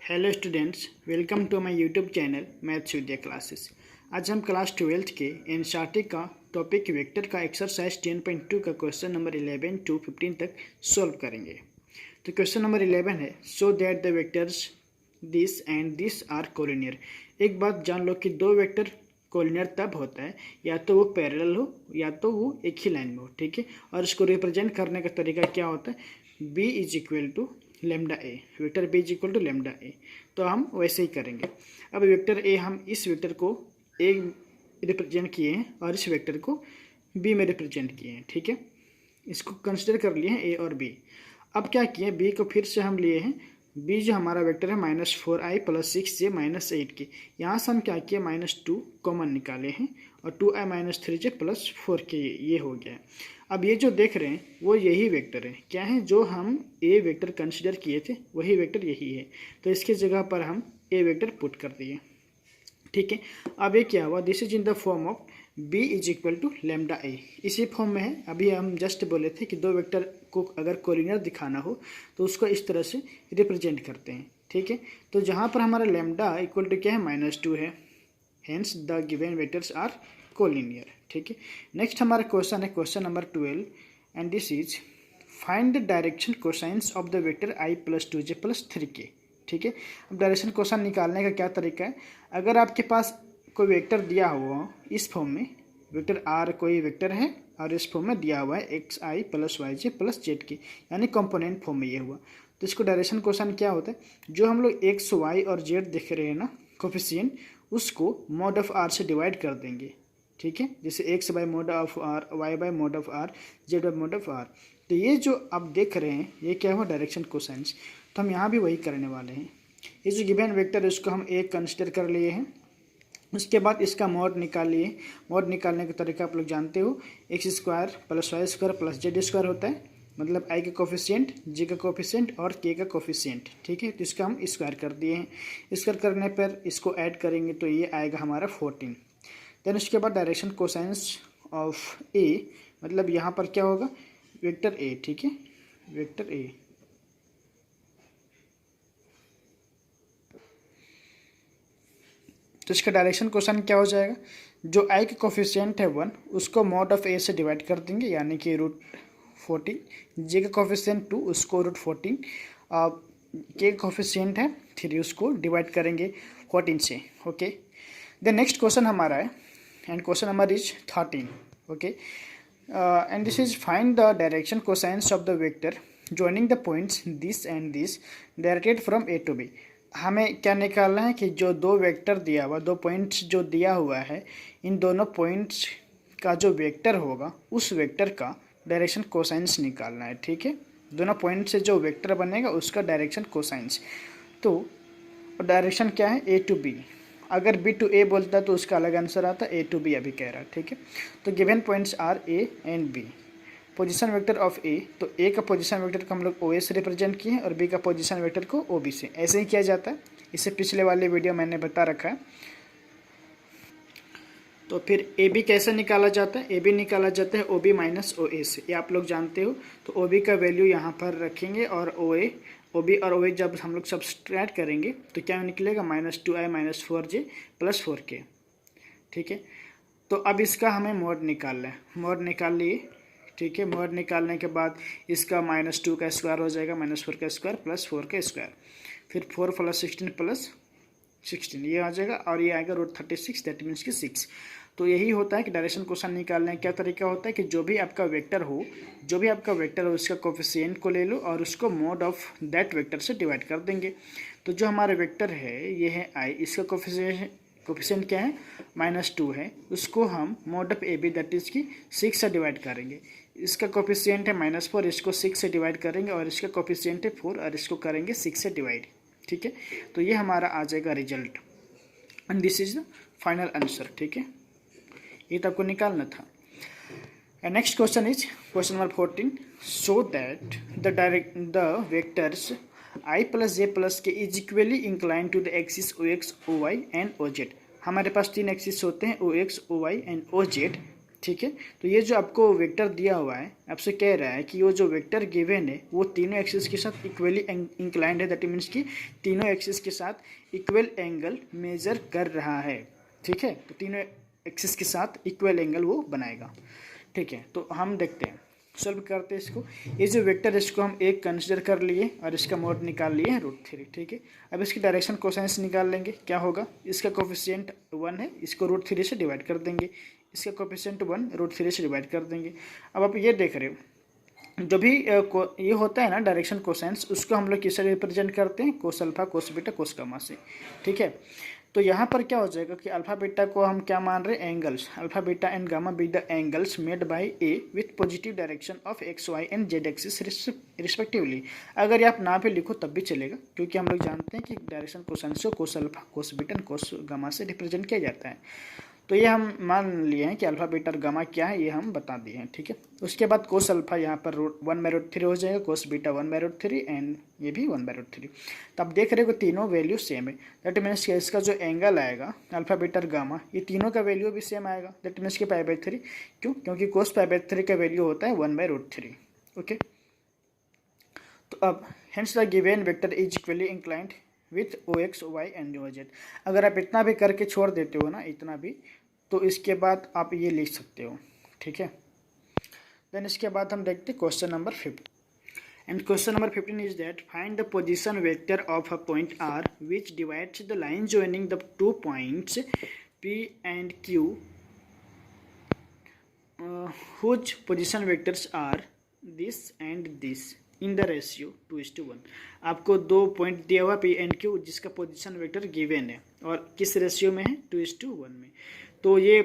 Hello students, welcome to my YouTube channel maths Vidya classes. आज हम class 12th के NCERT का टॉपिक वेक्टर का एक्सरसाइज 10.2 का क्वेश्चन नंबर 11 टू 15 तक सॉल्व करेंगे। तो क्वेश्चन नंबर 11 है, so that the vectors this and this are collinear. एक बात जान लो कि दो वेक्टर कोलिनियर तब होता है या तो वो पैरेलल हो या तो वो एक ही लाइन में हो, ठीक है। और इसको रिप्रेजेंट करने का तरीका क्या होता है, b is equal to lambda A, vector b is equal to lambda A. तो हम वैसे ही करेंगे। अब वेक्टर ए, हम इस वेक्टर को ए रिप्रेजेंट किए हैं और इस वेक्टर को बी में रिप्रेजेंट किए हैं, ठीक है। इसको कंसिडर कर लिए हैं ए और बी। अब क्या किए, बी को फिर से हम लिए हैं, बी जो हमारा वेक्टर है -4i + 6j - 8k। यहाँ से हम क्या किए, -2 कॉमन निकाले हैं और 2i - 3j + 4k ये हो गया है। अब ये जो देख रहे हैं वो यही वेक्टर है, क्या है, जो हम ए वेक्टर कंसिडर किए थे वही वेक्टर यही है। तो इसके जगह पर हम ए वेक्टर पुट कर दिए, ठीक है। अब ये क्या हुआ, this is in the form of b is equal to lambda A, इसी फॉर्म में है। अभी हम जस्ट बोले थे कि दो वेक्टर को अगर कोलिनियर दिखाना हो तो उसको इस तरह से रिप्रेजेंट करते हैं, ठीक है। तो जहाँ पर हमारा लेमडा इक्वल टू क्या है, -2 है, hence the given vectors are collinear, ठीक है। नेक्स्ट हमारा क्वेश्चन है question number 12 and this is find the direction cosines of the vector i + 2j + 3k, ठीक है। अब डायरेक्शन क्वेश्चन निकालने का क्या तरीका है, अगर आपके पास कोई वेक्टर दिया हुआ हो इस फॉर्म में, वेक्टर r कोई वेक्टर है और इस फॉर्म में दिया हुआ है xi + yj + zk, यानी कंपोनेंट फॉर्म में ये हुआ, तो इसको डायरेक्शन क्वेश्चन क्या होता है, जो हम लोग x y और z देख रहे हैं ना कोफिशिएंट, उसको mod ऑफ r से डिवाइड कर देंगे, ठीक है। जैसे x by mod of r, y by mod of r, z by mod of r। तो ये जो आप देख रहे हैं ये क्या हुआ, डायरेक्शन कोसाइंस। तो हम यहाँ भी वही करने वाले हैं। ये जो गिवन वेक्टर है उसको हम एक कंसिडर कर लिए हैं, उसके बाद इसका मॉड निकाल लिए। मॉड निकालने का तरीका आप लोग जानते हो, x² + y² + z² होता है, मतलब i का कोफिशिएंट, j का कोफिशिएंट और k का कोफिशिएंट, ठीक है। तो इसका हम स्क्वायर कर दिए हैं। स्क्वायर करने पर इसको ऐड करेंगे तो ये आएगा हमारा 14। देन उसके बाद डायरेक्शन कोसाइंस ऑफ a, मतलब यहाँ पर क्या होगा, वेक्टर a, ठीक है, वेक्टर a। तो इसका डायरेक्शन क्वेश्चन क्या हो जाएगा, जो i का कोफिशिएंट है 1 उसको mod ऑफ a से डिवाइड कर देंगे, यानी कि √14। j का कोफिशिएंट 2 उसको √14, k का कोफिशिएंट है 3 उसको डिवाइड करेंगे 14 से, ओके। देन नेक्स्ट क्वेश्चन हमारा है and question number is 13, okay. And this is find the direction cosines of the vector joining the points this and this directed from a to b। हमें क्या निकालना है कि जो दो वेक्टर दिया हुआ, दो पॉइंट्स जो दिया हुआ है, इन दोनों पॉइंट्स का जो वेक्टर होगा उस वेक्टर का डायरेक्शन कोसाइंस निकालना है, ठीक है। दोनों पॉइंट से जो वेक्टर बनेगा उसका डायरेक्शन कोसाइंस। तो डायरेक्शन क्या है, a to b। अगर b to a बोलता तो उसका अलग आंसर आता, a to b अभी कह रहा है, ठीक है। तो given points are a and b। Position vector of A, तो ए का पोजीशन वेक्टर को हम लोग ओ ए से रिप्रेजेंट किए हैं और बी का पोजीशन वेक्टर को ओ बी से। ऐसे ही किया जाता है, इससे पिछले वाले वीडियो मैंने बता रखा है। तो फिर ए बी कैसे निकाला जाता है, ए बी निकाला जाता है ओ बी - ओ ए से, ये आप लोग जानते हो। तो ओ बी का वैल्यू यहाँ पर रखेंगे और ओ बी और ओ ए जब हम लोग सब्सट्रैक्ट करेंगे तो क्या निकलेगा, -2i - 4j + 4k, ठीक है। तो अब इसका हमें मोड निकालना है, मोड निकाल लिए, ठीक है। मोड निकालने के बाद इसका -2 का स्क्वायर हो जाएगा, -4 का स्क्वायर + 4 का स्क्वायर, फिर 4 + 16 + 16 ये आ जाएगा और ये आएगा √36, दैट मीन्स कि 6। तो यही होता है कि डायरेक्शन क्वेश्चन निकालने का क्या तरीका होता है कि जो भी आपका वेक्टर हो उसका कोफिशिएंट को ले लो और उसको मोड ऑफ दैट वेक्टर से डिवाइड कर देंगे। तो जो हमारा वेक्टर है ये है i, इसका कोफिशिएंट क्या है, -2 है, उसको हम mod of A B that is की 6 से डिवाइड करेंगे। इसका कोफिशिएंट है -4, इसको 6 से डिवाइड करेंगे और इसका कोफिशिएंट है 4 और इसको करेंगे 6 से डिवाइड, ठीक है। तो ये हमारा आ जाएगा result and this is the final answer, ठीक है। ये तो आपको निकालना था। And next question is question number 14, so that the vectors i + j + k is equally incline to the axis ox, oy and oz। हमारे पास 3 एक्सिस होते हैं, ox, oy एंड oz, ठीक है। तो ये जो आपको वेक्टर दिया हुआ है, आपसे कह रहा है कि वो जो वेक्टर गिवन है वो तीनों एक्सिस के साथ इक्वली इंक्लाइंड है, दैट मीन्स कि तीनों एक्सिस के साथ इक्वल एंगल मेजर कर रहा है। ठीक है, तो तीनों एक्सिस के साथ इक्वल एंगल वो बनाएगा। ठीक है, तो हम देखते हैं, सॉल्व करते हैं इसको। ये जो वेक्टर है इसको हम एक कंसिडर कर लिए और इसका मोड निकाल लिए √3। ठीक है, अब इसकी डायरेक्शन कोसाइंस निकाल लेंगे। क्या होगा, इसका कोफिशिएंट 1 है, इसको √3 से डिवाइड कर देंगे, इसका कोफिशिएंट 1 √3 से डिवाइड कर देंगे। अब आप ये देख रहे हो, जो भी ये होता है ना डायरेक्शन कोसाइंस, उसको हम लोग किससे रिप्रेजेंट करते हैं, cos alpha cos beta cos gamma से। ठीक है, तो यहाँ पर क्या हो जाएगा कि अल्फा बीटा को हम क्या मान रहे हैं, angles. Alpha beta and gamma be the angles made by A with positive direction of X Y and Z axis respectively. अगर ये आप ना भी लिखो तब भी चलेगा, क्योंकि हम लोग जानते हैं कि डायरेक्शन कोसाइंस को cos alpha cos beta cos gamma से रिप्रेजेंट किया जाता है। तो ये हम मान लिए हैं कि अल्फा बीटा और गामा क्या है, ये हम बता दिए हैं। ठीक है, उसके बाद कोस अल्फा यहाँ पर 1/√3 हो जाएगा, कोस बीटा 1/√3 एंड ये भी 1/√3। तो आप देख रहे हो तीनों वैल्यू सेम है, दैट मीन्स कि इसका जो एंगल आएगा अल्फा बीटा और गामा, ये तीनों का वैल्यू भी सेम आएगा, दैट मीन्स कि π/3। क्यों, क्योंकि कोस π/3 का वैल्यू होता है 1/√3। ओके, तो अब hence the given vector is equally inclined with OX Y and OZ। अगर आप इतना भी करके छोड़ देते हो ना, इतना भी, तो इसके बाद आप ये लिख सकते हो। ठीक है, देन इसके बाद हम देखते हैं question number 15। And question number 15 is that find the position vector of a point R which divides the line joining the 2 points P and Q whose position vectors are this and this in the ratio 2:1। आपको 2 point दिया हुआ P and Q जिसका position vector given है और किस ratio में है, 2:1 में। तो ये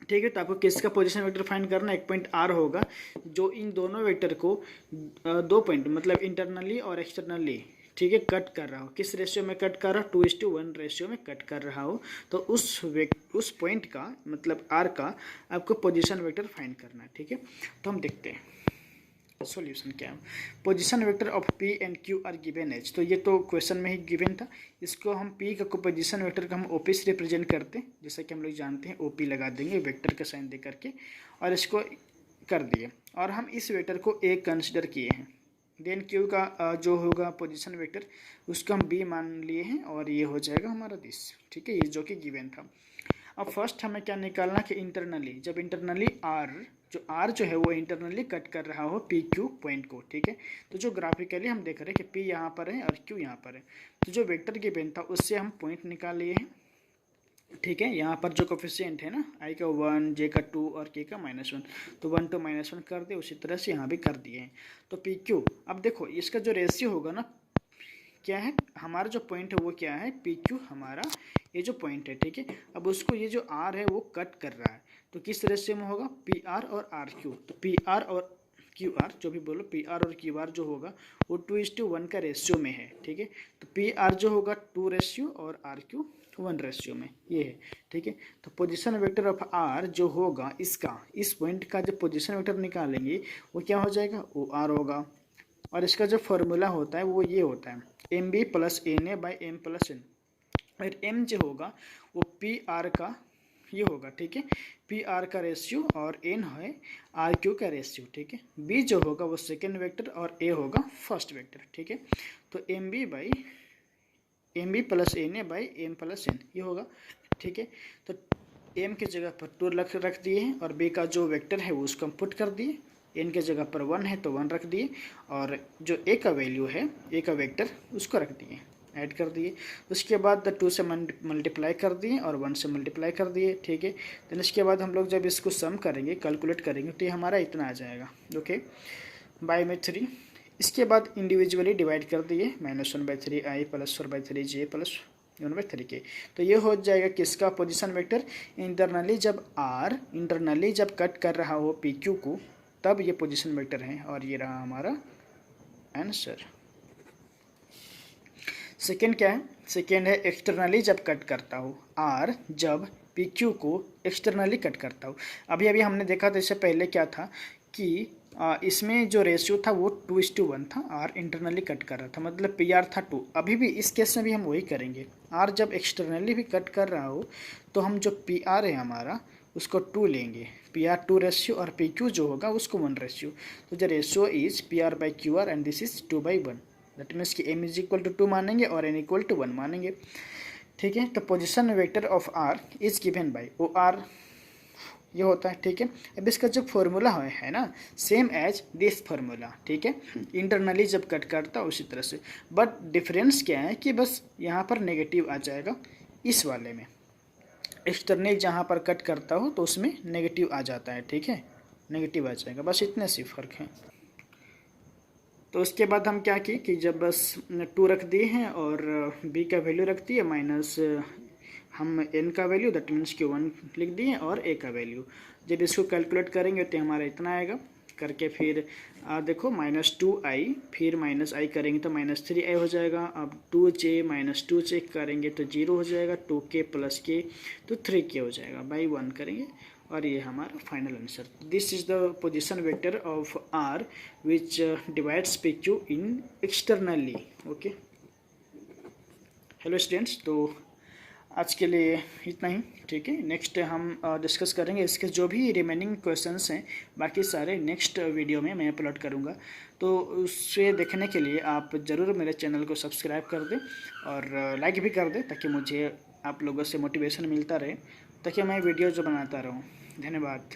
ठीक है, तो आपको किसका पोजीशन वेक्टर फाइंड करना है, एक पॉइंट R होगा जो इन दोनों वेक्टर को 2 पॉइंट मतलब इंटरनली और एक्सटर्नली, ठीक है, कट कर रहा हो। किस रेशियो में कट कर रहा हो, 2:1 रेशियो में कट कर रहा हो। तो उस पॉइंट का मतलब R का आपको पोजीशन वेक्टर फाइंड करना है। ठीक है, तो हम देखते हैं सॉल्यूशन क्या है। Position vector of P and Q are given as, तो ये तो क्वेश्चन में ही गिवन था। इसको हम P का पोजीशन वेक्टर का हम OP से रिप्रेजेंट करते हैं, जैसा कि हम लोग जानते हैं OP लगा देंगे वेक्टर का साइन दे करके, और इसको कर दिए। और हम इस वेक्टर को A कंसिडर किए हैं। देन Q का जो होगा पोजीशन वेक्टर उसको हम B मान लिए हैं, और ये हो जाएगा हमारा दिस। ठीक है, ये जो कि गिवन था। अब फर्स्ट हमें क्या निकालना कि इंटरनली, जब इंटरनली R जो है वो इंटरनली कट कर रहा हो PQ पॉइंट को। ठीक है, तो जो ग्राफिकली हम देख रहे हैं कि P यहाँ पर है और Q यहाँ पर है, तो जो वेक्टर गिवन था उससे हम पॉइंट निकाल लिए हैं। ठीक है, यहाँ पर जो कोफिशिएंट है ना, I का 1, J का 2 और K का -1, तो 1 to -1 कर दे, उसी तरह से यहाँ भी कर दिए हैं। तो PQ, अब देखो इसका जो रेशियो होगा ना, क्या है हमारा जो पॉइंट है वो क्या है, PQ हमारा ये जो पॉइंट है। ठीक है, अब उसको ये जो R है वो कट कर रहा है, तो किस रेशियो में होगा, PR और RQ। तो PR और QR जो भी बोलो, PR और QR जो होगा वो 2:1 का रेशियो में है। ठीक है, तो PR जो होगा 2 रेशियो और RQ 1 रेशियो में, ये है। ठीक है, तो पोजीशन वेक्टर ऑफ R जो होगा इसका, इस पॉइंट का जब पोजीशन वेक्टर निकालेंगे वो क्या हो जाएगा, OR होगा। और इसका जो फॉर्मूला होता है वो ये होता है MB + NA/M + N, और M जो होगा वो PR का ये होगा। ठीक है, PR का रेशियो और N है RQ का रेशियो। ठीक है, B जो होगा वो सेकेंड वेक्टर और A होगा फर्स्ट वेक्टर। ठीक है, तो MB + NA/M + N ये होगा। ठीक है, तो M की जगह पर 2 रख दिए हैं, और B का जो वेक्टर है वो उसको हम पुट कर दिए। N के जगह पर 1 है तो 1 रख दिए, और जो A का वैल्यू है, A का वेक्टर उसको रख दिए, ऐड कर दिए। उसके बाद 2 से मल्टीप्लाई कर दिए और 1 से मल्टीप्लाई कर दिए। ठीक है, देन इसके बाद हम लोग जब इसको सम करेंगे, कैलकुलेट करेंगे, तो ये हमारा इतना आ जाएगा। ओके, बाय में 3। इसके बाद इंडिविजुअली डिवाइड कर दिए, -1/3 I + 4/3 J + 1/3 K। तो ये हो जाएगा किसका पोजीशन वेक्टर, इंटरनली जब कट कर रहा हो PQ को, तब ये पोजीशन वेक्टर है, और ये रहा हमारा आंसर। सेकेंड क्या है, सेकेंड है एक्सटर्नली जब कट करता हो R, जब PQ को एक्सटर्नली कट करता हो। अभी हमने देखा था इससे पहले क्या था कि इसमें जो रेशियो था वो 2:1 था, R इंटरनली कट कर रहा था, मतलब PR था 2। अभी भी इस केस में भी हम वही करेंगे, R जब एक्सटर्नली भी कट कर रहा हो तो हम जो PR है हमारा उसको 2 लेंगे, PR 2 रेशियो, और PQ जो होगा उसको 1 रेशियो। तो the ratio is PR/QR and this is 2/1। That means कि M इज इक्वल टू 2 मानेंगे और N इक्वल टू 1 मानेंगे। ठीक है, तो position vector of R is given by OR ये होता है। ठीक है, अब इसका जो फॉर्मूला है ना, सेम एज दिस फार्मूला। ठीक है, इंटरनली जब कट करता है उसी तरह से, बट डिफरेंस क्या है कि बस यहाँ पर नेगेटिव आ जाएगा इस वाले में, एक्सटर्नल जहाँ पर कट करता हो तो उसमें नेगेटिव आ जाता है। ठीक है, नेगेटिव आ जाएगा, बस इतने से फ़र्क है। तो उसके बाद हम क्या किए कि जब बस 2 रख दिए हैं और B का वैल्यू रख दिए माइनस हम N का वैल्यू दैट मीन्स कि 1 लिख दिए और A का वैल्यू। जब इसको कैलकुलेट करेंगे तो हमारा इतना आएगा करके, फिर देखो -2i, फिर -i करेंगे तो -3i हो जाएगा। अब 2j - 2j करेंगे तो 0 हो जाएगा, 2k + k तो 3k हो जाएगा, बाई 1 करेंगे और ये हमारा final answer. This is the position vector of R which divides PQ in externally. Okay, hello students, तो आज के लिए इतना ही। ठीक है, नेक्स्ट हम डिस्कस करेंगे इसके जो भी रिमेनिंग क्वेश्चंस हैं, बाकी सारे नेक्स्ट वीडियो में मैं अपलोड करूँगा। तो उससे देखने के लिए आप ज़रूर मेरे चैनल को सब्सक्राइब कर दें और लाइक भी कर दें, ताकि मुझे आप लोगों से मोटिवेशन मिलता रहे, ताकि मैं वीडियो जो बनाता रहूँ। धन्यवाद।